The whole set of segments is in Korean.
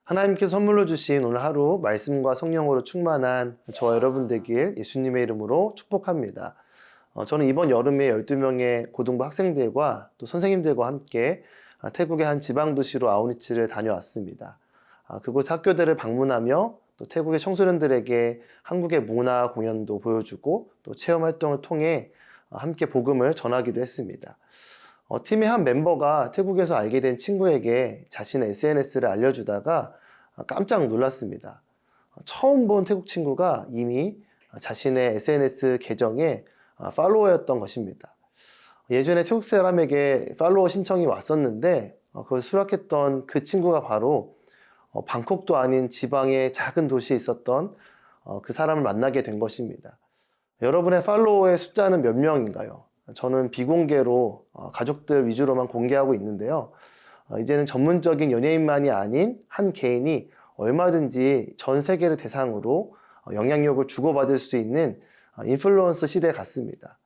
하나님께서 선물로 주신 오늘 하루 말씀과 성령으로 충만한 저와 여러분 되길 예수님의 이름으로 축복합니다. 저는 이번 여름에 12명의 고등부 학생들과 또 선생님들과 함께 태국의 한 지방도시로 아우니치를 다녀왔습니다. 그곳 학교들을 방문하며 또 태국의 청소년들에게 한국의 문화 공연도 보여주고 또 체험 활동을 통해 함께 복음을 전하기도 했습니다. 팀의 한 멤버가 태국에서 알게 된 친구에게 자신의 SNS를 알려주다가 깜짝 놀랐습니다. 처음 본 태국 친구가 이미 자신의 SNS 계정에 팔로워였던 것입니다. 예전에 태국 사람에게 팔로워 신청이 왔었는데 그걸 수락했던 그 친구가 바로 방콕도 아닌 지방의 작은 도시에 있었던 그 사람을 만나게 된 것입니다. 여러분의 팔로워의 숫자는 몇 명인가요? 저는 비공개로 가족들 위주로만 공개하고 있는데요. 이제는 전문적인 연예인만이 아닌 한 개인이 얼마든지 전 세계를 대상으로 영향력을 주고받을 수 있는 인플루언서 시대에 갔습니다.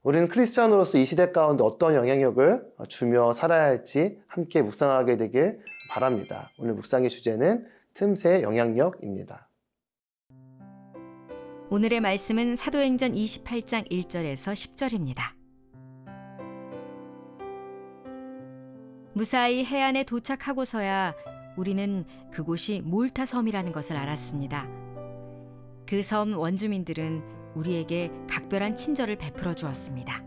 우리는 크리스찬으로서 이 시대 가운데 어떤 영향력을 주며 살아야 할지 함께 묵상하게 되길 바랍니다. 오늘 묵상의 주제는 틈새 영향력입니다. 오늘의 말씀은 사도행전 28장 1절에서 10절입니다. 무사히 해안에 도착하고서야 우리는 그곳이 몰타 섬이라는 것을 알았습니다. 그 섬 원주민들은 우리에게 각별한 친절을 베풀어 주었습니다.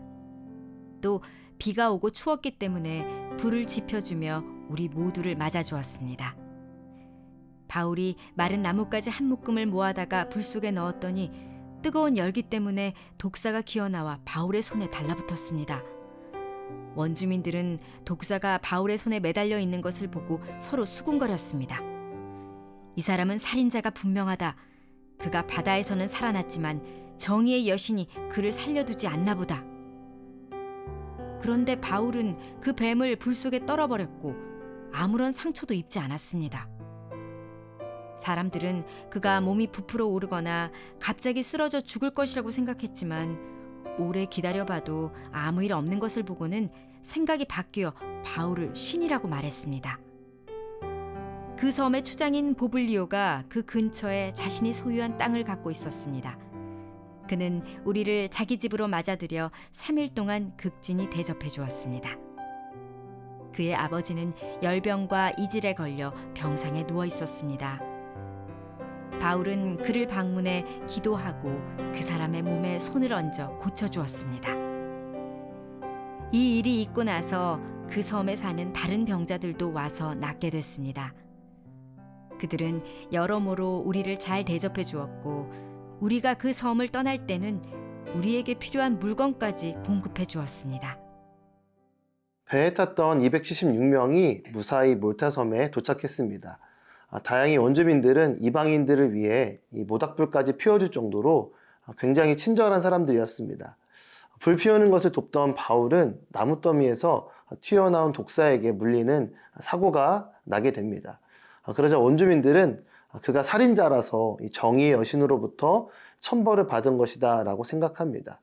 또 비가 오고 추웠기 때문에 불을 지펴주며 우리 모두를 맞아주었습니다. 바울이 마른 나뭇가지 한 묶음을 모아다가 불 속에 넣었더니 뜨거운 열기 때문에 독사가 기어나와 바울의 손에 달라붙었습니다. 원주민들은 독사가 바울의 손에 매달려 있는 것을 보고 서로 수군거렸습니다. 이 사람은 살인자가 분명하다. 그가 바다에서는 살아났지만 정의의 여신이 그를 살려두지 않나 보다. 그런데 바울은 그 뱀을 불 속에 떨어버렸고 아무런 상처도 입지 않았습니다. 사람들은 그가 몸이 부풀어 오르거나 갑자기 쓰러져 죽을 것이라고 생각했지만 오래 기다려봐도 아무 일 없는 것을 보고는 생각이 바뀌어 바울을 신이라고 말했습니다. 그 섬의 추장인 보블리오가 그 근처에 자신이 소유한 땅을 갖고 있었습니다. 그는 우리를 자기 집으로 맞아들여 3일 동안 극진히 대접해 주었습니다. 그의 아버지는 열병과 이질에 걸려 병상에 누워 있었습니다. 바울은 그를 방문해 기도하고 그 사람의 몸에 손을 얹어 고쳐주었습니다. 이 일이 있고 나서 그 섬에 사는 다른 병자들도 와서 낫게 됐습니다. 그들은 여러모로 우리를 잘 대접해 주었고 우리가 그 섬을 떠날 때는 우리에게 필요한 물건까지 공급해 주었습니다. 배에 탔던 276명이 무사히 몰타섬에 도착했습니다. 다행히 원주민들은 이방인들을 위해 이 모닥불까지 피워줄 정도로 굉장히 친절한 사람들이었습니다. 불 피우는 것을 돕던 바울은 나무더미에서 튀어나온 독사에게 물리는 사고가 나게 됩니다. 그러자 원주민들은 그가 살인자라서 이 정의의 여신으로부터 천벌을 받은 것이다 라고 생각합니다.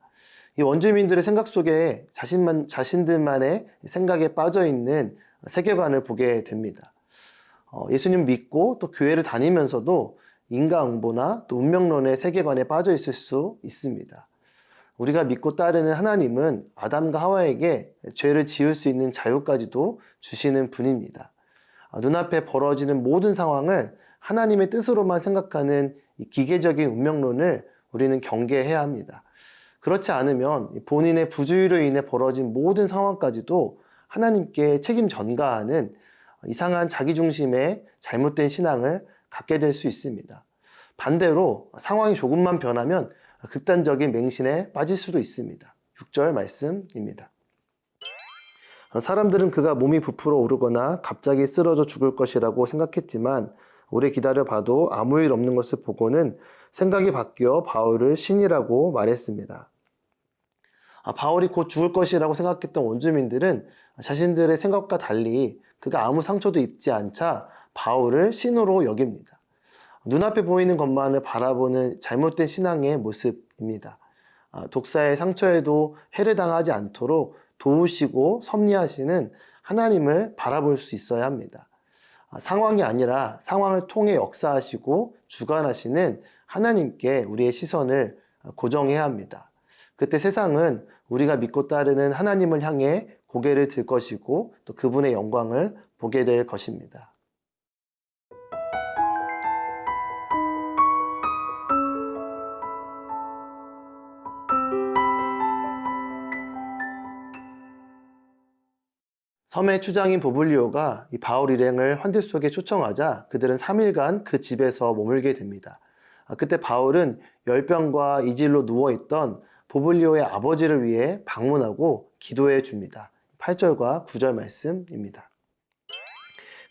이 원주민들의 생각 속에 자신들만의 생각에 빠져있는 세계관을 보게 됩니다. 예수님 믿고 또 교회를 다니면서도 인과응보나 또 운명론의 세계관에 빠져 있을 수 있습니다. 우리가 믿고 따르는 하나님은 아담과 하와에게 죄를 지을 수 있는 자유까지도 주시는 분입니다. 눈앞에 벌어지는 모든 상황을 하나님의 뜻으로만 생각하는 이 기계적인 운명론을 우리는 경계해야 합니다. 그렇지 않으면 본인의 부주의로 인해 벌어진 모든 상황까지도 하나님께 책임 전가하는 이상한 자기중심의 잘못된 신앙을 갖게 될 수 있습니다. 반대로 상황이 조금만 변하면 극단적인 맹신에 빠질 수도 있습니다. 6절 말씀입니다. 사람들은 그가 몸이 부풀어 오르거나 갑자기 쓰러져 죽을 것이라고 생각했지만 오래 기다려봐도 아무 일 없는 것을 보고는 생각이 바뀌어 바울을 신이라고 말했습니다. 바울이 곧 죽을 것이라고 생각했던 원주민들은 자신들의 생각과 달리 그가 아무 상처도 입지 않자 바울을 신으로 여깁니다. 눈앞에 보이는 것만을 바라보는 잘못된 신앙의 모습입니다. 독사의 상처에도 해를 당하지 않도록 도우시고 섭리하시는 하나님을 바라볼 수 있어야 합니다. 상황이 아니라 상황을 통해 역사하시고 주관하시는 하나님께 우리의 시선을 고정해야 합니다. 그때 세상은 우리가 믿고 따르는 하나님을 향해 고개를 들 것이고 또 그분의 영광을 보게 될 것입니다. 섬의 추장인 보블리오가 이 바울 일행을 환대 속에 초청하자 그들은 3일간 그 집에서 머물게 됩니다. 그때 바울은 열병과 이질로 누워있던 보블리오의 아버지를 위해 방문하고 기도해 줍니다. 8절과 9절 말씀입니다.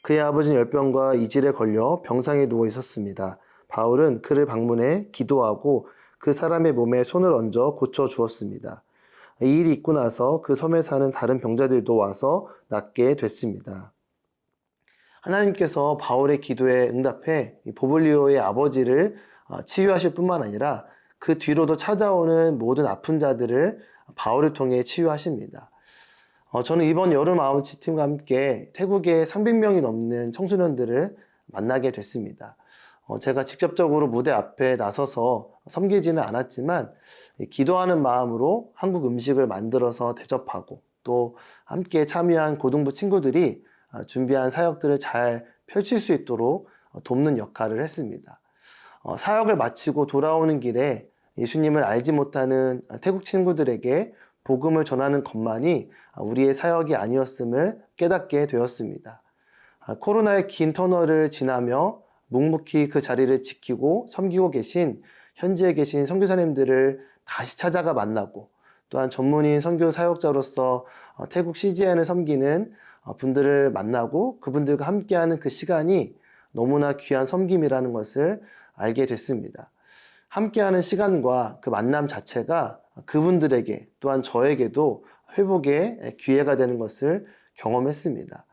그의 아버지는 열병과 이질에 걸려 병상에 누워 있었습니다. 바울은 그를 방문해 기도하고 그 사람의 몸에 손을 얹어 고쳐 주었습니다. 이 일이 있고 나서 그 섬에 사는 다른 병자들도 와서 낫게 됐습니다. 하나님께서 바울의 기도에 응답해 보블리오의 아버지를 치유하실 뿐만 아니라 그 뒤로도 찾아오는 모든 아픈 자들을 바울을 통해 치유하십니다. 저는 이번 여름 아웃치 팀과 함께 태국의 300명이 넘는 청소년들을 만나게 됐습니다. 제가 직접적으로 무대 앞에 나서서 섬기지는 않았지만 기도하는 마음으로 한국 음식을 만들어서 대접하고 또 함께 참여한 고등부 친구들이 준비한 사역들을 잘 펼칠 수 있도록 돕는 역할을 했습니다. 사역을 마치고 돌아오는 길에 예수님을 알지 못하는 태국 친구들에게 복음을 전하는 것만이 우리의 사역이 아니었음을 깨닫게 되었습니다. 코로나의 긴 터널을 지나며 묵묵히 그 자리를 지키고 섬기고 계신 현지에 계신 선교사님들을 다시 찾아가 만나고 또한 전문인 선교 사역자로서 태국 CGN을 섬기는 분들을 만나고 그분들과 함께하는 그 시간이 너무나 귀한 섬김이라는 것을 알게 됐습니다. 함께하는 시간과 그 만남 자체가 그분들에게 또한 저에게도 회복의 기회가 되는 것을 경험했습니다.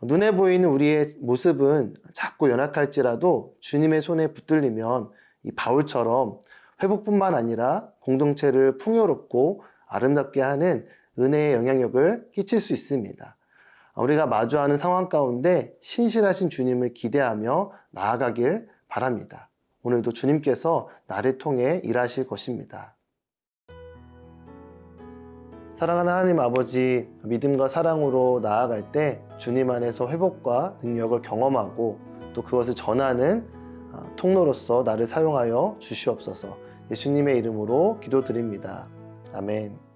눈에 보이는 우리의 모습은 작고 연약할지라도 주님의 손에 붙들리면 이 바울처럼 회복뿐만 아니라 공동체를 풍요롭고 아름답게 하는 은혜의 영향력을 끼칠 수 있습니다. 우리가 마주하는 상황 가운데 신실하신 주님을 기대하며 나아가길 바랍니다. 오늘도 주님께서 나를 통해 일하실 것입니다. 사랑하는 하나님 아버지, 믿음과 사랑으로 나아갈 때 주님 안에서 회복과 능력을 경험하고 또 그것을 전하는 통로로서 나를 사용하여 주시옵소서. 예수님의 이름으로 기도드립니다. 아멘.